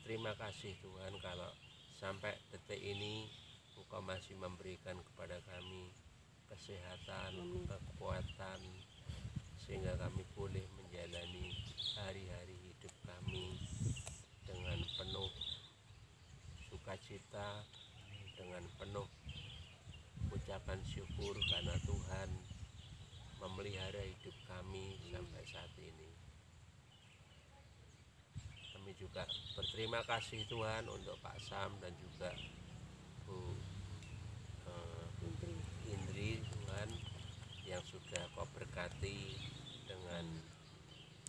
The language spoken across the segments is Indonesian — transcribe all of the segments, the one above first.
berterima kasih Tuhan kalau sampai detik ini Engkau masih memberikan kepada kami kesehatan, kekuatan, sehingga kami boleh menjalani hari-hari hidup kami dengan penuh sukacita, dengan penuh ucapan syukur karena Tuhan memelihara hidup kami sampai saat ini. Kami juga berterima kasih Tuhan untuk Pak Sam dan juga Bu Indri Tuhan, yang sudah Kau berkati dengan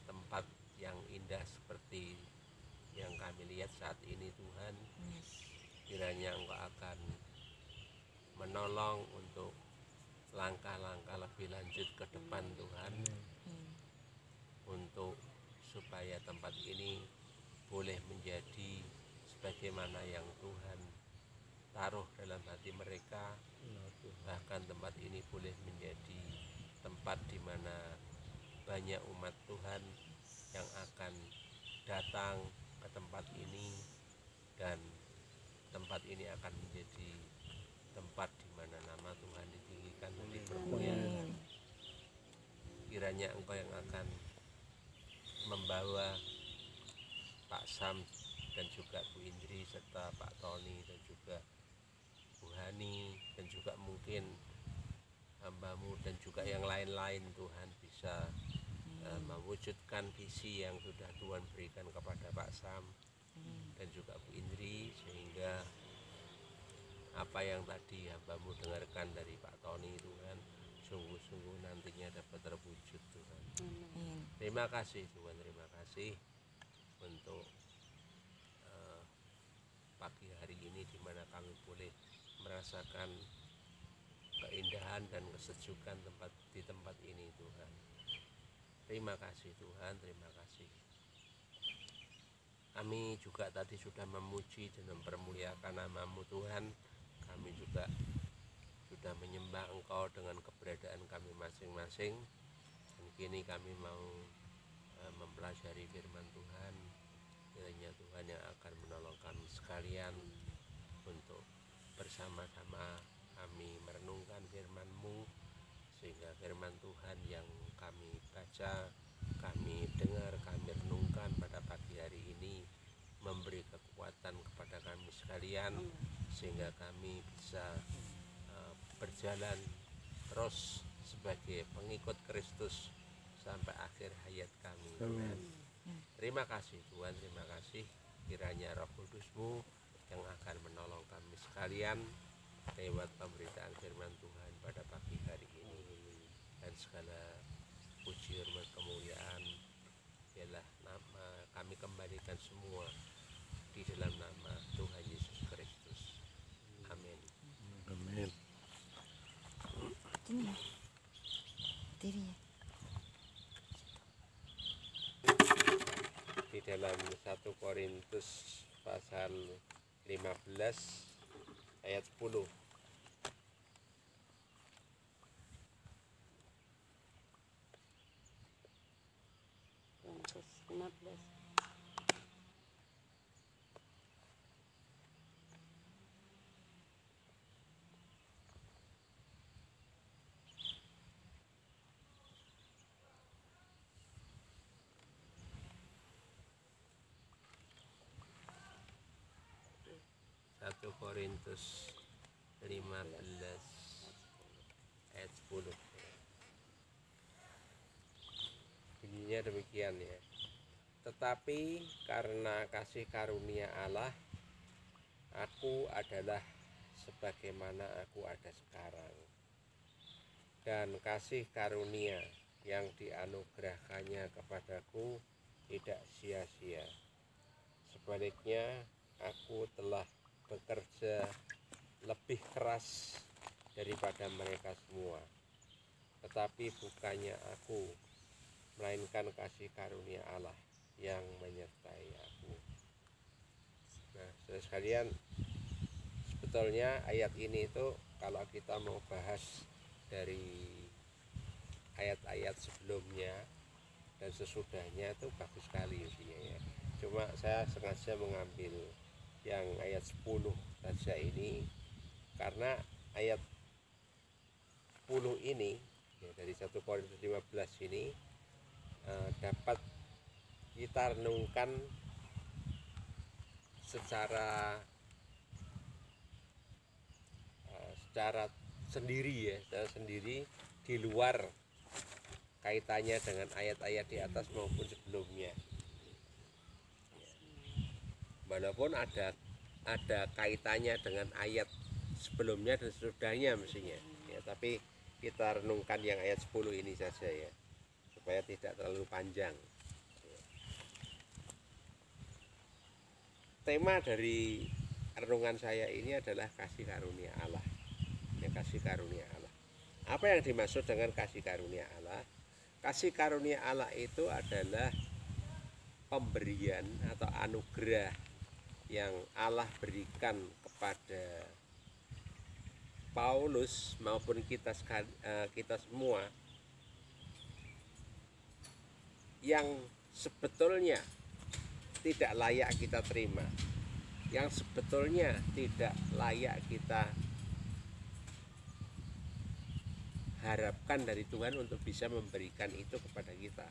tempat yang indah seperti yang kami lihat saat ini Tuhan. Kiranya Engkau akan menolong untuk langkah-langkah lebih lanjut ke depan Tuhan, untuk supaya tempat ini boleh menjadi sebagaimana yang Tuhan taruh dalam hati mereka. Bahkan tempat ini boleh menjadi tempat di mana banyak umat Tuhan yang akan datang ke tempat ini, dan tempat ini akan menjadi tempat di mana nama Tuhan ditinggikan dan dipermuliakan. Kiranya Engkau yang akan membawa Pak Sam dan juga Bu Indri serta Pak Tony dan juga Bu Hani dan juga mungkin hamba-Mu dan juga yang lain-lain Tuhan bisa mewujudkan visi yang sudah Tuhan berikan kepada Pak Sam dan juga Bu Indri, sehingga apa yang tadi hamba-Mu dengarkan dari Pak Tony Tuhan sungguh-sungguh nantinya dapat terwujud Tuhan. Terima kasih Tuhan, terima kasih untuk pagi hari ini di mana kami boleh merasakan keindahan dan kesejukan di tempat ini Tuhan. Terima kasih Tuhan, terima kasih. Kami juga tadi sudah memuji dan mempermuliakan nama-Mu Tuhan. Kami juga sudah menyembah Engkau dengan keberadaan kami masing-masing. Dan kini kami mau mempelajari firman Tuhan. Kiranya Tuhan yang akan menolong kami sekalian untuk bersama-sama kami merenungkan firman-Mu, sehingga firman Tuhan yang kami baca, kami dengar, kami renungkan pada pagi hari ini memberi kekuatan kepada kami sekalian, sehingga kami bisa berjalan terus sebagai pengikut Kristus sampai akhir hayat kami Tuhan. Terima kasih Tuhan, terima kasih. Kiranya Roh Kudus-Mu yang akan menolong kami sekalian lewat pemberitaan firman Tuhan pada pagi hari ini, dan segala puji hormat kemuliaan ialah nama kami kembalikan semua di dalam nama Tuhan Yesus Kristus. Amin. Amin. Di dalam 1 Korintus pasal 15 ayat 10. Korintus 15. Satu Korintus 15 ayat 10. Bunyinya demikian ya. Tetapi karena kasih karunia Allah, aku adalah sebagaimana aku ada sekarang. Dan kasih karunia yang dianugerahkannya kepadaku tidak sia-sia. Sebaliknya, aku telah bekerja lebih keras daripada mereka semua. Tetapi bukannya aku, melainkan kasih karunia Allah yang menyertai aku. Nah, saudara sekalian, sebetulnya ayat ini itu kalau kita mau bahas dari ayat-ayat sebelumnya dan sesudahnya itu bagus sekali isinya ya. cuma saya sengaja mengambil yang ayat 10 saja ini karena ayat 10 ini ya, dari 1 Korintus 15 ini dapat kita renungkan secara sendiri ya, secara sendiri di luar kaitannya dengan ayat-ayat di atas maupun sebelumnya. Walaupun ada kaitannya dengan ayat sebelumnya dan sesudahnya mestinya ya, tapi kita renungkan yang ayat 10 ini saja ya, supaya tidak terlalu panjang. Tema dari renungan saya ini adalah kasih karunia Allah. Ya, kasih karunia Allah. Apa yang dimaksud dengan kasih karunia Allah? Kasih karunia Allah itu adalah pemberian atau anugerah yang Allah berikan kepada Paulus maupun kita semua, yang sebetulnya tidak layak kita terima, yang sebetulnya tidak layak kita harapkan dari Tuhan untuk bisa memberikan itu kepada kita.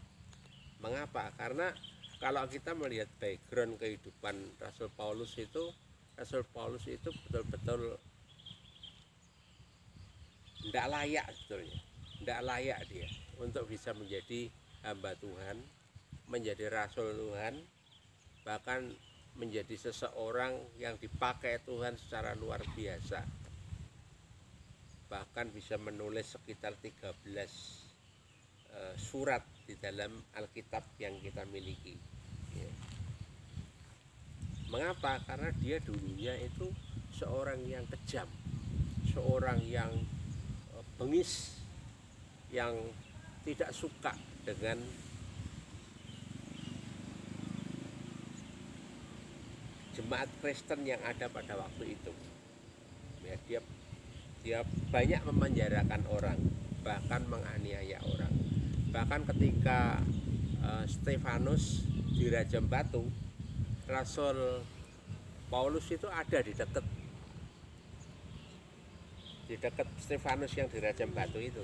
Mengapa? Karena kalau kita melihat background kehidupan Rasul Paulus itu betul-betul tidak layak sebetulnya, tidak layak dia untuk bisa menjadi hamba Tuhan, menjadi Rasul Tuhan, bahkan menjadi seseorang yang dipakai Tuhan secara luar biasa. Bahkan bisa menulis sekitar 13 surat di dalam Alkitab yang kita miliki ya. Mengapa? Karena dia dulunya itu seorang yang kejam, seorang yang bengis, yang tidak suka dengan jemaat Kristen yang ada pada waktu itu ya, dia banyak memenjarakan orang, bahkan menganiaya orang. Bahkan ketika Stefanus dirajam batu, Rasul Paulus itu ada di dekat Stefanus yang dirajam batu itu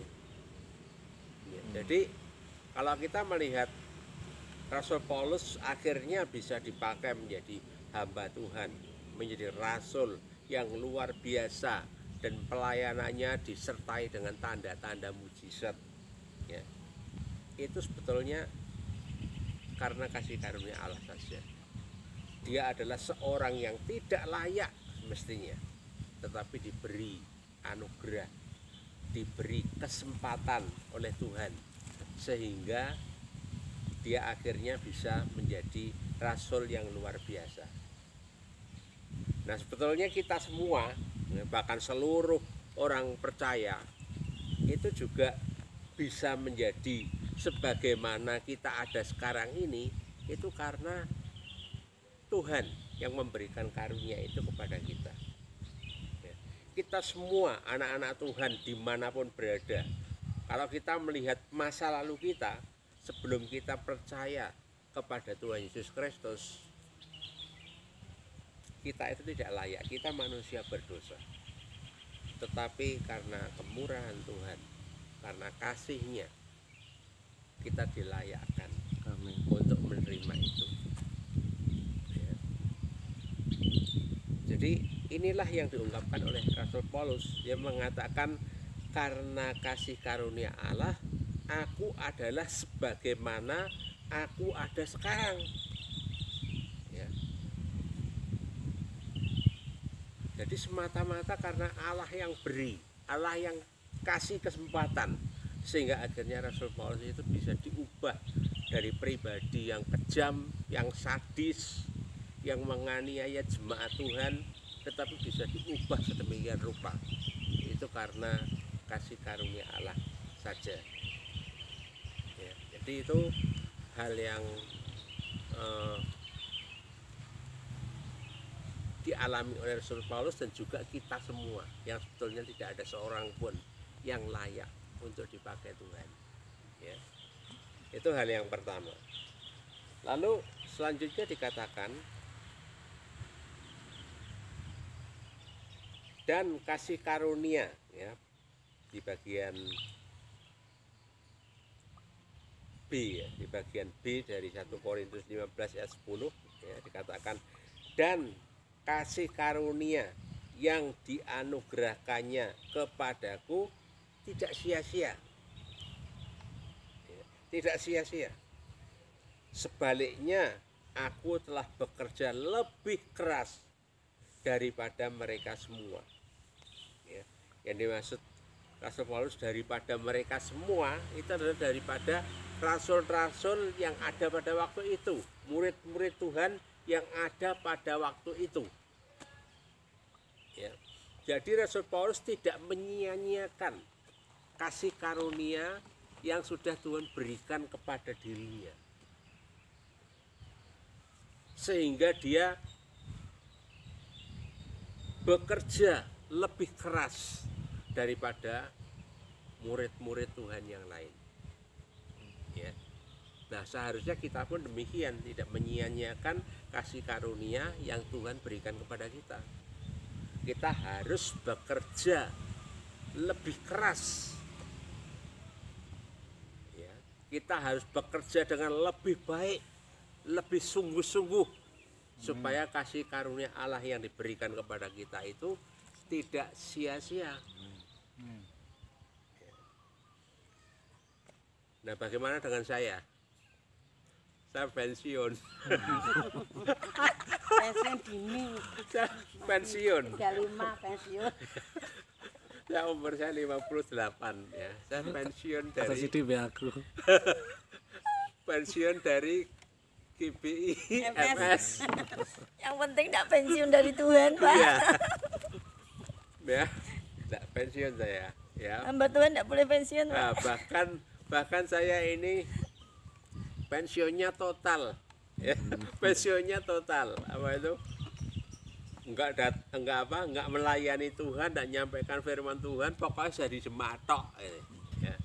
ya. Jadi kalau kita melihat Rasul Paulus akhirnya bisa dipakai menjadi hamba Tuhan, menjadi rasul yang luar biasa, dan pelayanannya disertai dengan tanda-tanda mujizat ya. Itu sebetulnya karena kasih karunia Allah saja. Dia adalah seorang yang tidak layak mestinya, tetapi diberi anugerah, diberi kesempatan oleh Tuhan, sehingga dia akhirnya bisa menjadi rasul yang luar biasa. Nah, sebetulnya kita semua, bahkan seluruh orang percaya, itu juga bisa menjadi sebagaimana kita ada sekarang ini, itu karena Tuhan yang memberikan karunia itu kepada kita. Kita semua anak-anak Tuhan dimanapun berada, kalau kita melihat masa lalu kita sebelum kita percaya kepada Tuhan Yesus Kristus, kita itu tidak layak, kita manusia berdosa. Tetapi karena kemurahan Tuhan, karena kasih-Nya, kita dilayakkan untuk menerima itu ya. Jadi inilah yang diungkapkan oleh Rasul Paulus. Dia mengatakan, karena kasih karunia Allah, aku adalah sebagaimana aku ada sekarang ya. Jadi semata-mata karena Allah yang beri, Allah yang kasih kesempatan, sehingga akhirnya Rasul Paulus itu bisa diubah dari pribadi yang kejam, yang sadis, yang menganiaya jemaat Tuhan, tetapi bisa diubah sedemikian rupa. Itu karena kasih karunia Allah saja ya. Jadi itu hal yang dialami oleh Rasul Paulus dan juga kita semua, yang sebetulnya tidak ada seorang pun yang layak untuk dipakai Tuhan ya. Itu hal yang pertama. Lalu selanjutnya dikatakan, dan kasih karunia, ya, di bagian B, ya, di bagian B dari 1 Korintus 15 ayat 10, ya, dikatakan, dan kasih karunia yang dianugerahkannya kepadaku tidak sia-sia, ya, tidak sia-sia. Sebaliknya, aku telah bekerja lebih keras daripada mereka semua. Ya, yang dimaksud Rasul Paulus daripada mereka semua itu adalah daripada rasul-rasul yang ada pada waktu itu, murid-murid Tuhan yang ada pada waktu itu. Ya. Jadi Rasul Paulus tidak menyia-nyiakan kasih karunia yang sudah Tuhan berikan kepada dirinya, sehingga dia bekerja lebih keras daripada murid-murid Tuhan yang lain. Ya. Nah, seharusnya kita pun demikian, tidak menyia-nyiakan kasih karunia yang Tuhan berikan kepada kita. Kita harus bekerja lebih keras. Ya. Kita harus bekerja dengan lebih baik, lebih sungguh-sungguh, supaya kasih karunia Allah yang diberikan kepada kita itu tidak sia-sia. Nah, bagaimana dengan saya? Saya pensiun. Pensiun dini. Saya pensiun. 35 pensiun. Ya, umur saya 58, ya. Saya pensiun dari aku. pensiun dari GBI MS. Yang penting tidak pensiun dari Tuhan, Pak. Iya. Ya, tidak pensiun saya, ya. Hamba Tuhan tidak boleh pensiun, Pak. Nah, bahkan saya ini pensiunnya total, ya. Pensiunnya total. Apa itu? Enggak melayani Tuhan dan menyampaikan firman Tuhan, pokoknya jadi jemaat tok, ya.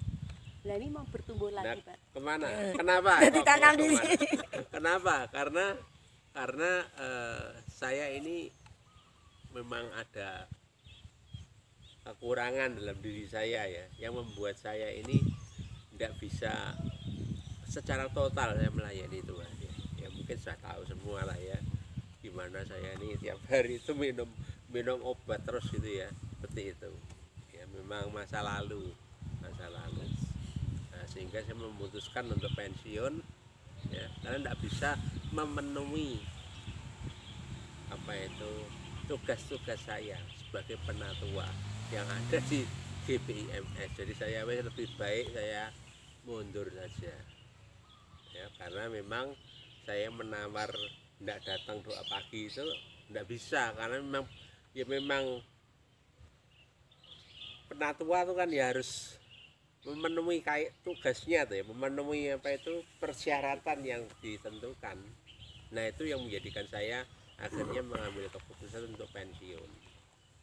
Nah, ini mau bertumbuh lagi, Pak. Kemana? Kenapa? Jadi tangan di Kemana? sini. Kenapa? Karena saya ini memang ada kekurangan dalam diri saya, ya, yang membuat saya ini tidak bisa secara total saya melayani Tuhan. Ya mungkin sudah tahu semua lah, ya, gimana saya ini tiap hari itu minum obat terus gitu, ya, seperti itu. Ya memang masa lalu. Nah, sehingga saya memutuskan untuk pensiun, ya, karena tidak bisa memenuhi tugas-tugas saya sebagai penatua yang ada di GBIMS. Jadi saya lebih baik saya mundur saja, ya, karena memang saya menawar tidak datang doa pagi itu tidak bisa, karena memang penatua itu kan ya harus memenuhi kayak tugasnya tuh, ya, memenuhi persyaratan yang ditentukan. Nah, itu yang menjadikan saya akhirnya mengambil keputusan untuk pensiun,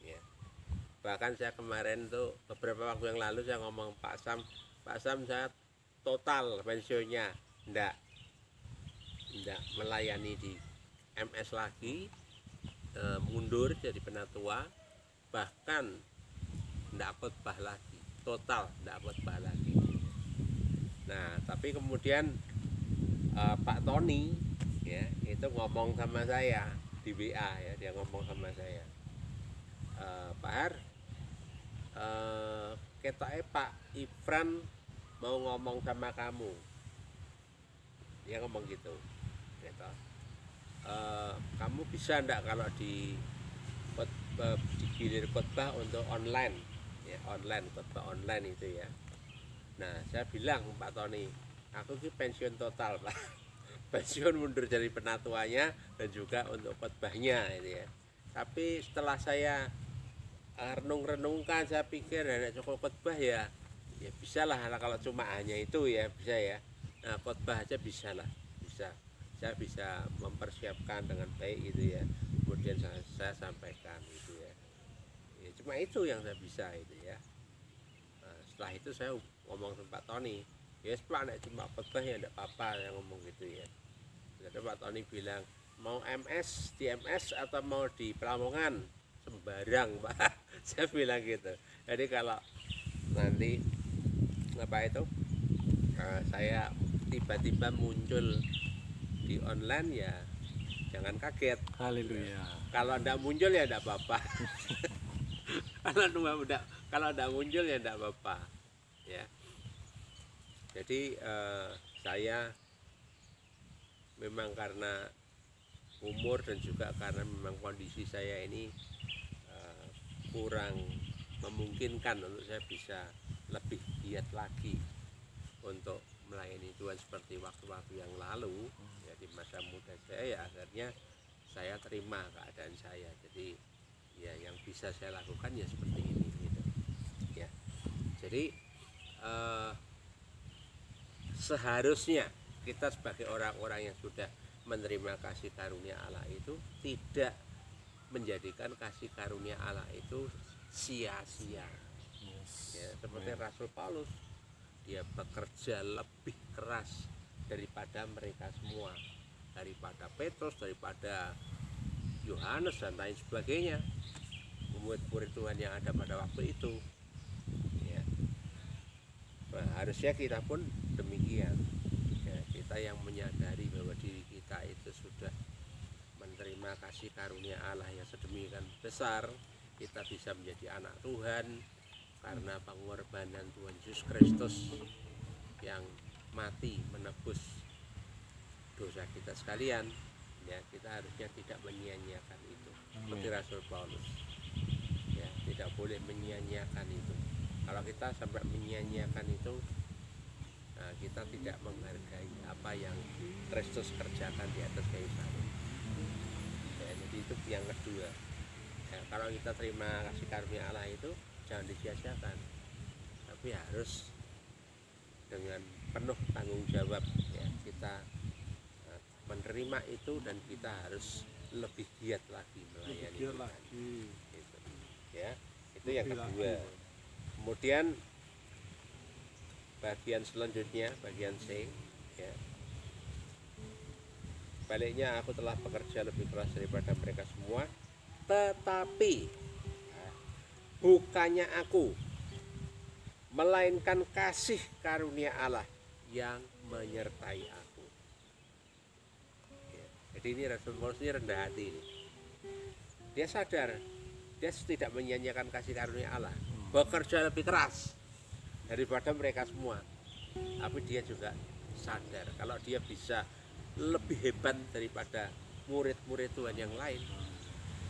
ya. Bahkan saya kemarin tuh beberapa waktu yang lalu saya ngomong Pak Sam saya total pensiunnya, enggak melayani di MS lagi, mundur jadi penatua, bahkan enggak khotbah lagi, total enggak khotbah lagi. Nah, tapi kemudian Pak Tony, ya, itu ngomong sama saya di WA, ya, dia ngomong sama saya, Pak Har, ketoknya Pak Ifran mau ngomong sama kamu, dia ngomong gitu, gitu. Kamu bisa enggak kalau digilir khotbah untuk online, ya, khotbah online itu, ya. Nah, saya bilang Pak Tony, aku sih pensiun total, Pak. Pensiun, mundur dari penatuanya dan juga untuk khotbahnya, itu, ya. Tapi setelah saya renung-renungkan, saya pikir cukup khotbah, ya bisa lah, kalau cuma hanya itu, ya bisa, ya. Nah, khotbah aja bisa lah, saya bisa mempersiapkan dengan baik itu, ya. Kemudian saya sampaikan itu, ya. Ya cuma itu yang saya bisa itu, ya. Nah, setelah itu saya ngomong sama Pak Tony, ya Pak, nek cuma khotbah ya enggak apa-apa, yang ngomong gitu, ya. Jadi Pak Tony bilang mau MS di MS atau mau di Pelamongan, sembarang Pak. Saya bilang gitu. Jadi kalau nanti apa itu saya tiba-tiba muncul di online ya jangan kaget. Haleluya. Kalau enggak muncul ya enggak apa-apa. Kalau enggak muncul ya enggak apa-apa. Ya. Jadi saya memang karena umur dan juga karena memang kondisi saya ini kurang memungkinkan untuk saya bisa lebih giat lagi untuk melayani Tuhan seperti waktu-waktu yang lalu. Ya, di masa muda saya ya akhirnya saya terima keadaan saya. Jadi ya yang bisa saya lakukan ya seperti ini gitu. Ya. Jadi seharusnya kita sebagai orang-orang yang sudah menerima kasih karunia Allah itu tidak menjadikan kasih karunia Allah itu sia-sia. Ya, seperti Rasul Paulus, dia bekerja lebih keras daripada mereka semua, daripada Petrus, daripada Yohanes dan lain sebagainya, murid-murid Tuhan yang ada pada waktu itu. Ya. Nah, harusnya kita pun demikian. Ya, kita yang menyadari bahwa diri kita itu sudah menerima kasih karunia Allah yang sedemikian besar, kita bisa menjadi anak Tuhan karena pengorbanan Tuhan Yesus Kristus yang mati menebus dosa kita sekalian. Ya, kita harusnya tidak menyia-nyiakan itu. Seperti Rasul Paulus, ya, tidak boleh menyia-nyiakan itu. Kalau kita sampai menyia-nyiakan itu, nah, kita tidak menghargai apa yang Kristus kerjakan di atas kayu salib. Ya, jadi itu yang kedua. Ya, kalau kita terima kasih karunia Allah itu jangan disia-siakan, tapi harus dengan penuh tanggung jawab. Ya, kita menerima itu dan kita harus lebih giat lagi melayani Tuhan. Gitu. Ya, itu yang kedua. Kemudian bagian selanjutnya, bagian C, ya. Baliknya aku telah bekerja lebih keras daripada mereka semua, tetapi bukannya aku, melainkan kasih karunia Allah yang menyertai aku. Ya. Jadi ini Rasul Paulus ini rendah hati ini. Dia sadar dia tidak menyia-nyiakan kasih karunia Allah, bekerja lebih keras daripada mereka semua, tapi dia juga sadar kalau dia bisa lebih hebat daripada murid-murid Tuhan yang lain,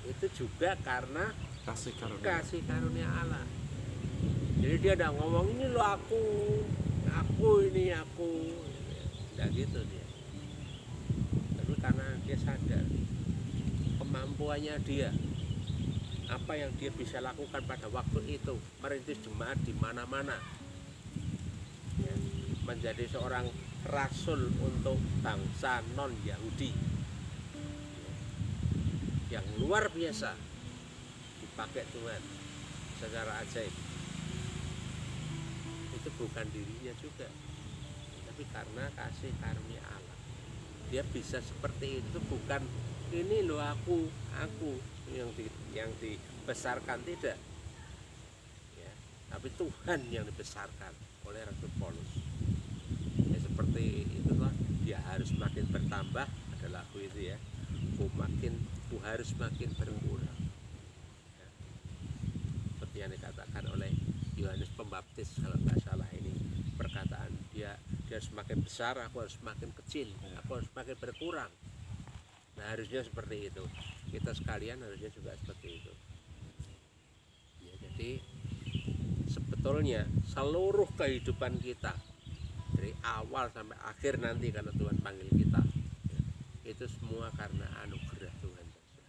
itu juga karena kasih karunia Allah. Jadi dia tidak ngomong ini lo aku ini aku, tidak gitu dia. Tapi karena dia sadar kemampuannya dia, apa yang dia bisa lakukan pada waktu itu, merintis jemaat di mana-mana, ya, menjadi seorang rasul untuk bangsa non Yahudi yang luar biasa, dipakai Tuhan secara ajaib. Itu bukan dirinya juga, tapi karena kasih karunia Allah. Dia bisa seperti itu bukan ini loh aku yang dibesarkan, tidak, ya, tapi Tuhan yang dibesarkan oleh Rasul Paulus. Ya, seperti itulah, dia harus makin bertambah, ada lagu itu ya, ku harus makin berkurang, ya. Seperti yang dikatakan oleh Yohanes Pembaptis kalau nggak salah, ini perkataan dia harus makin besar, aku harus makin kecil, aku harus makin berkurang. Nah, harusnya seperti itu. Kita sekalian harusnya juga seperti itu. Ya, jadi sebetulnya seluruh kehidupan kita dari awal sampai akhir nanti, karena Tuhan panggil kita, ya, itu semua karena anugerah Tuhan saja.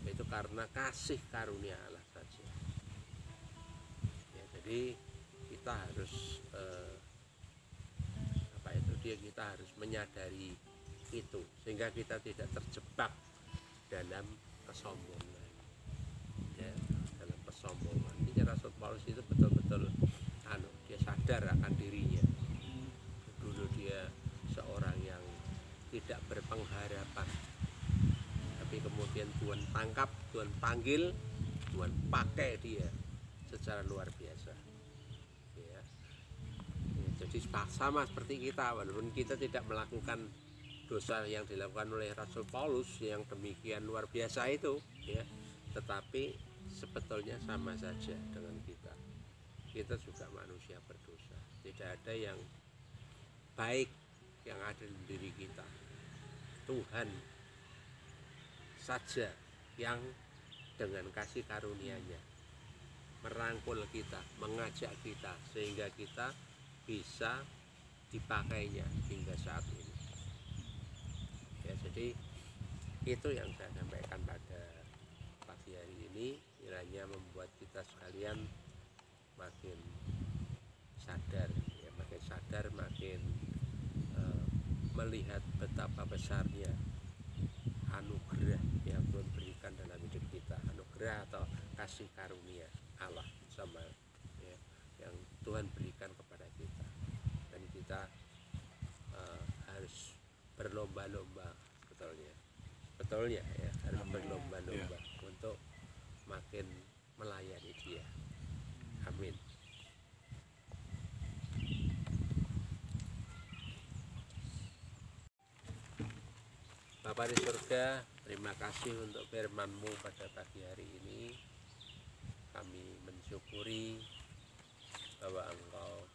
Itu karena kasih karunia Allah saja. Ya, jadi kita harus kita harus menyadari itu, sehingga kita tidak terjebak dalam kesombongan, ya, dalam kesombongan. Ini Rasul Paulus itu betul-betul dia sadar akan dirinya. Dulu dia seorang yang tidak pengharapan. Tapi kemudian Tuhan tangkap, Tuhan panggil, Tuhan pakai dia secara luar biasa. Ya. Jadi sama seperti kita, walaupun kita tidak melakukan dosa yang dilakukan oleh Rasul Paulus yang demikian luar biasa itu, ya, tetapi sebetulnya sama saja dengan kita. Kita juga manusia berdosa. Tidak ada yang baik yang ada di diri kita. Tuhan saja yang dengan kasih karunia-Nya merangkul kita, mengajak kita sehingga kita bisa dipakainya hingga saat ini. Ya, jadi itu yang saya sampaikan pada pagi hari ini, kiranya membuat kita sekalian makin sadar, ya, makin melihat betapa besarnya anugerah yang Tuhan berikan dalam hidup kita, anugerah atau kasih karunia Allah sama, ya, yang Tuhan berikan kepada kita, dan kita harus berlomba-lomba betulnya ya, harus berlomba-lomba untuk makin melayani Dia. Amin. Bapa di surga, terima kasih untuk firman-Mu pada pagi hari ini. Kami mensyukuri bahwa Engkau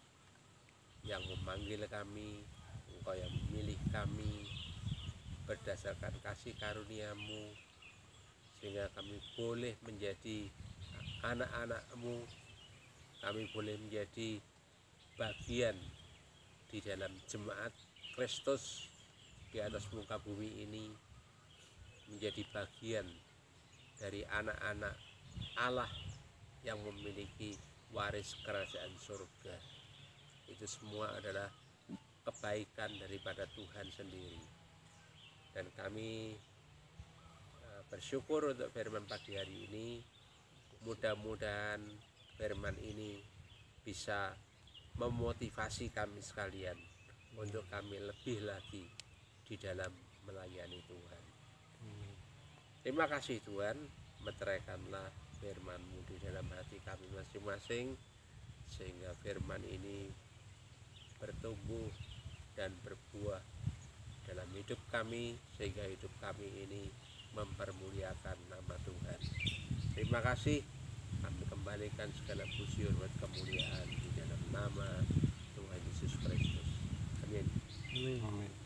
yang memanggil kami, Engkau yang memilih kami berdasarkan kasih karunia-Mu, sehingga kami boleh menjadi anak-anak-Mu, kami boleh menjadi bagian di dalam jemaat Kristus di atas muka bumi ini, menjadi bagian dari anak-anak Allah yang memiliki waris kerajaan surga. Itu semua adalah kebaikan daripada Tuhan sendiri. Dan kami bersyukur untuk firman pagi hari ini. Mudah-mudahan firman ini bisa memotivasi kami sekalian untuk kami lebih lagi di dalam melayani Tuhan. Terima kasih Tuhan, meteraikanlah firman-Mu di dalam hati kami masing-masing, sehingga firman ini bertumbuh dan berbuah dalam hidup kami, sehingga hidup kami ini mempermuliakan nama Tuhan. Terima kasih, kami kembalikan segala puji, hormat, kemuliaan di dalam nama Tuhan Yesus Kristus. Amin. Amin.